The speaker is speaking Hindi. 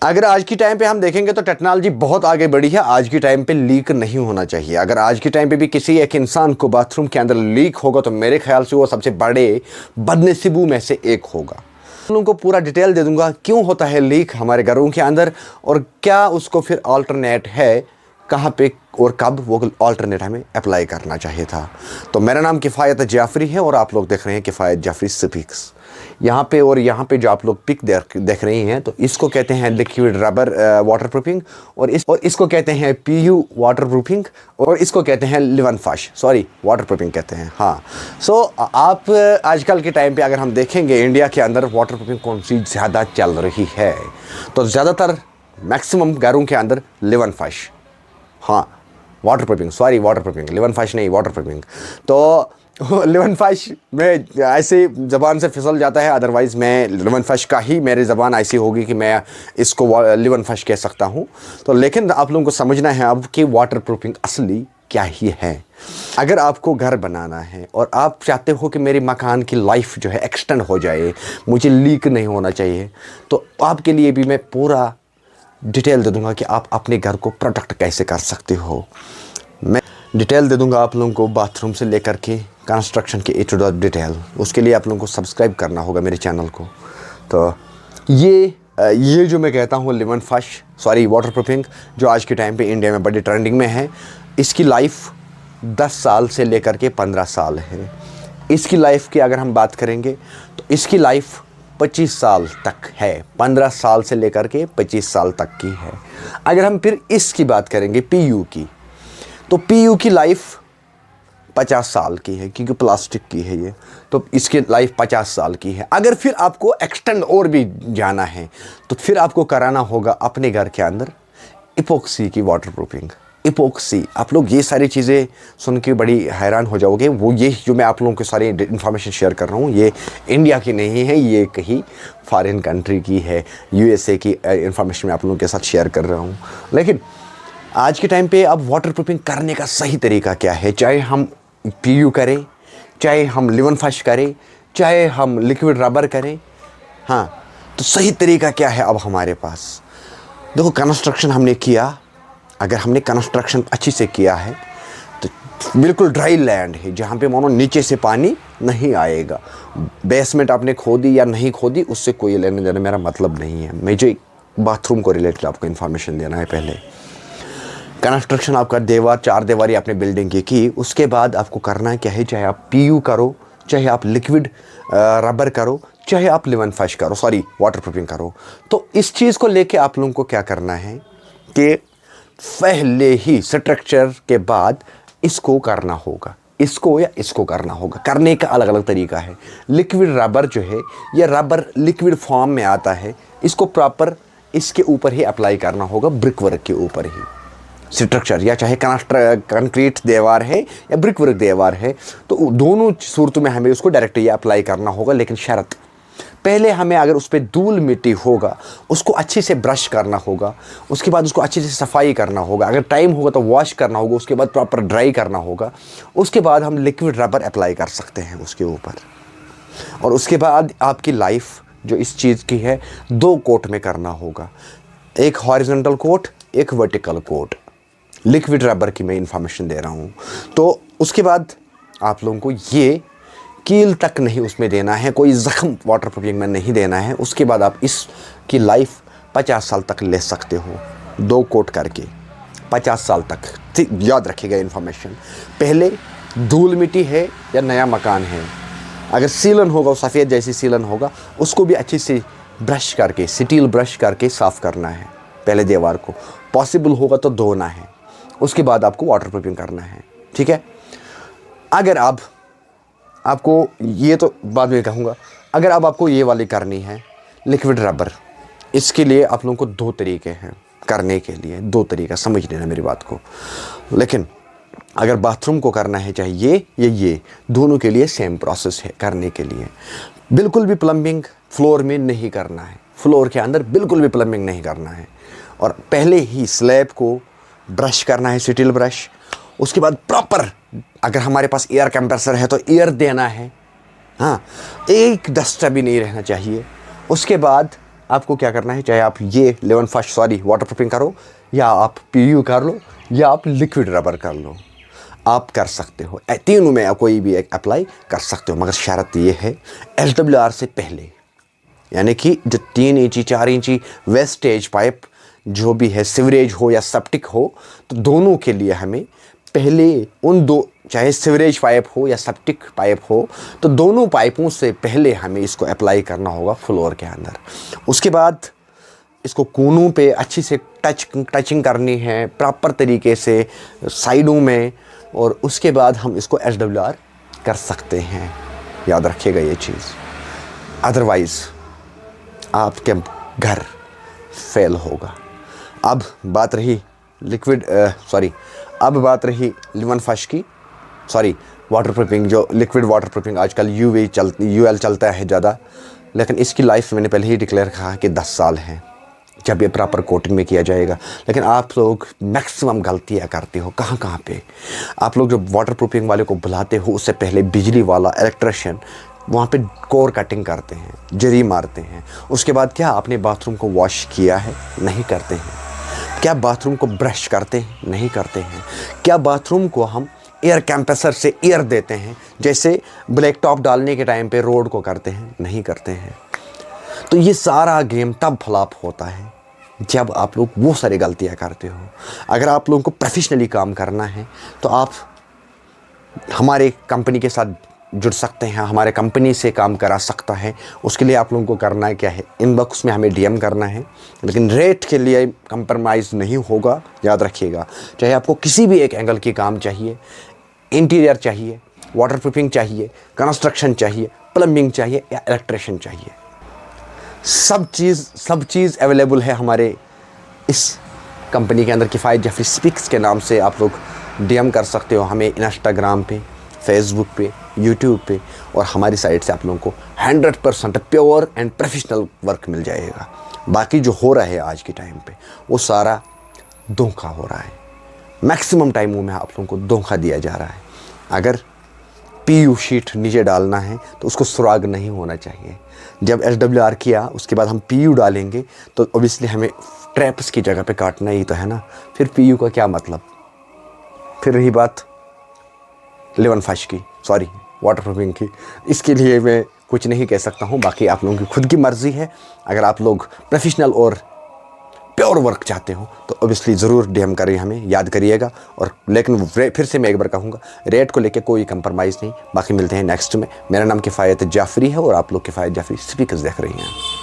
अगर आज की टाइम पे हम देखेंगे तो टेक्नोलॉजी बहुत आगे बढ़ी है। आज की टाइम पे लीक नहीं होना चाहिए। अगर आज की टाइम पे भी किसी एक इंसान को बाथरूम के अंदर लीक होगा तो मेरे ख्याल से वो सबसे बड़े बदनसीबों में से एक होगा। उन लोगों को पूरा डिटेल दे दूंगा क्यों होता है लीक हमारे घरों के अंदर और क्या उसको फिर अल्टरनेट है, कहाँ पे और कब वो अल्टरनेट हमें अप्लाई करना चाहिए था। तो मेरा नाम किफ़ायत जाफरी है और आप लोग देख रहे हैं किफ़ायत जाफरी स्पीक्स। यहाँ पे और यहाँ पे जो आप लोग पिक देख रहे हैं तो इसको कहते हैं लिक्विड रबर वाटर प्रूफिंग और इसको कहते हैं पीयू वाटर प्रूफिंग और इसको कहते हैं लिवनफाश वाटर प्रूफिंग कहते हैं। हाँ, सो आप आजकल के टाइम पे अगर हम देखेंगे इंडिया के अंदर वाटर प्रूफिंग कौन सी ज़्यादा चल रही है तो ज़्यादातर मैक्सिमम घरों के अंदर लिवनफाश, हाँ वाटर प्रूफिंग लिवनफाश नहीं वाटर प्रूफिंग। तो लिवनफाश में ऐसे ज़बान से फिसल जाता है, अदरवाइज़ मैं लिवनफाश का ही मेरी ज़बान ऐसी होगी कि मैं इसको लिवनफाश कह सकता हूँ। तो लेकिन आप लोगों को समझना है अब कि वाटर प्रूफिंग असली क्या ही है। अगर आपको घर बनाना है और आप चाहते हो कि मेरे मकान की लाइफ जो है एक्सटेंड हो जाए, मुझे लीक नहीं होना चाहिए, तो आपके लिए भी मैं पूरा डिटेल दे दूंगा कि आप अपने घर को प्रोटेक्ट कैसे कर सकते हो। मैं डिटेल दे दूंगा आप लोगों को बाथरूम से लेकर के कंस्ट्रक्शन की A to Z डिटेल। उसके लिए आप लोगों को सब्सक्राइब करना होगा मेरे चैनल को। तो ये जो मैं कहता हूँ लिवनफाश वाटर प्रूफिंग जो आज के टाइम पे इंडिया में बड़ी ट्रेंडिंग में है, इसकी लाइफ 10 साल से लेकर के 15 साल है। इसकी लाइफ की अगर हम बात करेंगे तो इसकी लाइफ 25 साल तक है, 15 साल से लेकर के 25 साल तक की है। अगर हम फिर इसकी बात करेंगे पीयू की, तो पीयू की लाइफ 50 साल की है क्योंकि प्लास्टिक की है ये, तो इसकी लाइफ 50 साल की है। अगर फिर आपको एक्सटेंड और भी जाना है तो फिर आपको कराना होगा अपने घर के अंदर इपॉक्सी की वाटर प्रूफिंग। इपॉक्सी, आप लोग ये सारी चीज़ें सुन के बड़ी हैरान हो जाओगे। वो ये जो मैं आप लोगों को सारी इन्फॉर्मेशन शेयर कर रहा हूँ ये इंडिया की नहीं है, ये कहीं फॉरेन कंट्री की है, USA की इन्फॉर्मेशन मैं आप लोगों के साथ शेयर कर रहा हूँ। लेकिन आज के टाइम पे अब वाटर प्रूफिंग करने का सही तरीका क्या है, चाहे हम पीयू करें, चाहे हम लिवनफाश करें, चाहे हम लिक्विड रबर करें, हाँ तो सही तरीका क्या है अब हमारे पास। देखो, कंस्ट्रक्शन हमने किया, अगर हमने कंस्ट्रक्शन अच्छी से किया है तो बिल्कुल ड्राई लैंड है जहाँ पे मानो नीचे से पानी नहीं आएगा। बेसमेंट आपने खोदी या नहीं खोदी उससे कोई लेने देने मेरा मतलब नहीं है। मुझे बाथरूम को रिलेटेड आपको इन्फॉर्मेशन देना है। पहले कंस्ट्रक्शन आपका दीवार 4 दीवारी आपने बिल्डिंग की, उसके बाद आपको करना है क्या है, चाहे आप पीयू करो, चाहे आप लिक्विड रबर करो, चाहे आप लिवनफाश करो, वाटर प्रूफिंग करो। तो इस चीज़ को लेके आप लोगों को क्या करना है कि पहले ही स्ट्रक्चर के बाद इसको करना होगा, इसको या इसको करना होगा। करने का अलग अलग तरीका है। लिक्विड रबर जो है ये रबर लिक्विड फॉर्म में आता है, इसको प्रॉपर इसके ऊपर ही अप्लाई करना होगा, ब्रिक वर्क के ऊपर ही स्ट्रक्चर, या चाहे कंक्रीट दीवार है या ब्रिक वर्क दीवार है, तो दोनों सूरतों में हमें उसको डायरेक्ट ये अप्लाई करना होगा। लेकिन शर्त, पहले हमें अगर उस पर धूल मिट्टी होगा उसको अच्छे से ब्रश करना होगा, उसके बाद उसको अच्छे से सफाई करना होगा, अगर टाइम होगा तो वॉश करना होगा, उसके बाद प्रॉपर ड्राई करना होगा, उसके बाद हम लिक्विड रबर अप्लाई कर सकते हैं उसके ऊपर। और उसके बाद आपकी लाइफ जो इस चीज़ की है 2 कोट में करना होगा, एक हॉरिजॉन्टल कोट, एक वर्टिकल कोट। लिक्विड रबर की मैं इंफॉर्मेशन दे रहा हूँ। तो उसके बाद आप लोगों को ये कील तक नहीं उसमें देना है, कोई ज़ख्म वाटर प्रूफिंग में नहीं देना है। उसके बाद आप इसकी लाइफ 50 साल तक ले सकते हो, 2 कोट करके 50 साल तक। ठीक, याद रखिएगा इन्फॉर्मेशन। पहले धूल मिट्टी है या नया मकान है, अगर सीलन होगा, सफ़ेद जैसी सीलन होगा, उसको भी अच्छी से ब्रश करके, स्टील ब्रश करके साफ़ करना है पहले दीवार को। पॉसिबल होगा तो धोना है, उसके बाद आपको वाटर प्रूफिंग करना है। ठीक है, अगर आपको ये तो बाद में कहूँगा, अगर आपको ये वाली करनी है लिक्विड रबर, इसके लिए आप लोगों को 2 तरीके हैं करने के लिए, 2 तरीका, समझ लेना मेरी बात को। लेकिन अगर बाथरूम को करना है, चाहे ये दोनों के लिए सेम प्रोसेस है करने के लिए। बिल्कुल भी प्लम्बिंग फ्लोर में नहीं करना है, फ्लोर के अंदर बिल्कुल भी प्लम्बिंग नहीं करना है। और पहले ही स्लैब को ब्रश करना है, स्टील ब्रश। उसके बाद प्रॉपर, अगर हमारे पास एयर कंप्रेसर है तो एयर देना है, हाँ, एक डस्ट भी नहीं रहना चाहिए। उसके बाद आपको क्या करना है, चाहे आप ये लेवन फर्स्ट वाटर प्रूफिंग करो, या आप PU कर लो, या आप लिक्विड रबर कर लो, आप कर सकते हो। तीनों में कोई भी एक अप्लाई कर सकते हो, मगर शर्त ये है SWR से पहले, यानी कि जो 3 इंची 4 इंची वेस्टेज पाइप जो भी है, सीवरेज हो या सेप्टिक हो, तो दोनों के लिए हमें पहले उन दो, चाहे सीवरेज पाइप हो या सेप्टिक पाइप हो, तो दोनों पाइपों से पहले हमें इसको अप्लाई करना होगा फ्लोर के अंदर। उसके बाद इसको कोनों पे अच्छी से टचिंग करनी है प्रॉपर तरीके से साइडों में, और उसके बाद हम इसको SWR कर सकते हैं। याद रखिएगा ये चीज़, अदरवाइज़ आपके घर फेल होगा। अब बात रही अब बात रही लेवन फर्स्ट की, वाटर प्रूफिंग, जो लिक्विड वाटर प्रूफिंग आजकल UL चलता है ज़्यादा, लेकिन इसकी लाइफ मैंने पहले ही डिक्लेयर कहा कि 10 साल है जब ये प्रॉपर कोटिंग में किया जाएगा। लेकिन आप लोग मैक्सिमम गलतियाँ करते हो। कहाँ पे आप लोग जो वाटर प्रूफिंग वाले को बुलाते हो, उससे पहले बिजली वाला इलेक्ट्रिशियन वहाँ पे कोर कटिंग करते हैं, जरी मारते हैं। उसके बाद क्या आपने बाथरूम को वॉश किया है? नहीं करते हैं। क्या बाथरूम को ब्रश करते हैं? नहीं करते हैं। क्या बाथरूम को हम एयर कंप्रेसर से एयर देते हैं, जैसे ब्लैक टॉप डालने के टाइम पे रोड को करते हैं? नहीं करते हैं। तो ये सारा गेम तब फ्लॉप होता है जब आप लोग वो सारी गलतियाँ करते हो। अगर आप लोगों को प्रोफेशनली काम करना है तो आप हमारे कंपनी के साथ जुड़ सकते हैं, हमारे कंपनी से काम करा सकता है। उसके लिए आप लोगों को करना है क्या है, इनबॉक्स में हमें DM करना है, लेकिन रेट के लिए कंप्रोमाइज़ नहीं होगा, याद रखिएगा। चाहे आपको किसी भी एक एंगल की काम चाहिए, इंटीरियर चाहिए, वाटर प्रूफिंग चाहिए, कंस्ट्रक्शन चाहिए, प्लम्बिंग चाहिए या इलेक्ट्रिशियन चाहिए, सब चीज़ अवेलेबल है हमारे इस कंपनी के अंदर। किफ़ायत जफरी स्पीक्स के नाम से आप लोग DM कर सकते हो हमें इंस्टाग्राम पे, फेसबुक पे, यूट्यूब पे, और हमारी साइट से आप लोगों को 100% प्योर एंड प्रोफेशनल वर्क मिल जाएगा। बाकी जो हो रहा है आज के टाइम पे वो सारा धोखा हो रहा है। मैक्सिमम टाइमों में आप लोगों को धोखा दिया जा रहा है। अगर PU शीट नीचे डालना है तो उसको सुराग नहीं होना चाहिए। जब SWR किया उसके बाद हम PU डालेंगे तो ऑब्वियसली हमें ट्रैप्स की जगह पे काटना ही तो है ना, फिर PU का क्या मतलब। फिर रही बात लेवन फर्स्ट की, वाटर प्रूफिंग की, इसके लिए मैं कुछ नहीं कह सकता हूँ। बाकी आप लोगों की खुद की मर्ज़ी है। अगर आप लोग प्रोफेशनल और प्योर वर्क चाहते हो तो ऑब्वियसली ज़रूर DM करिए, हमें याद करिएगा। और लेकिन फिर से मैं एक बार कहूँगा, रेट को लेके कोई कंप्रोमाइज़ नहीं। बाकी मिलते हैं नेक्स्ट में। मेरा नाम किफ़ायत जाफरी है और आप लोग किफ़ायत जाफरी स्पीकर्स देख रही हैं।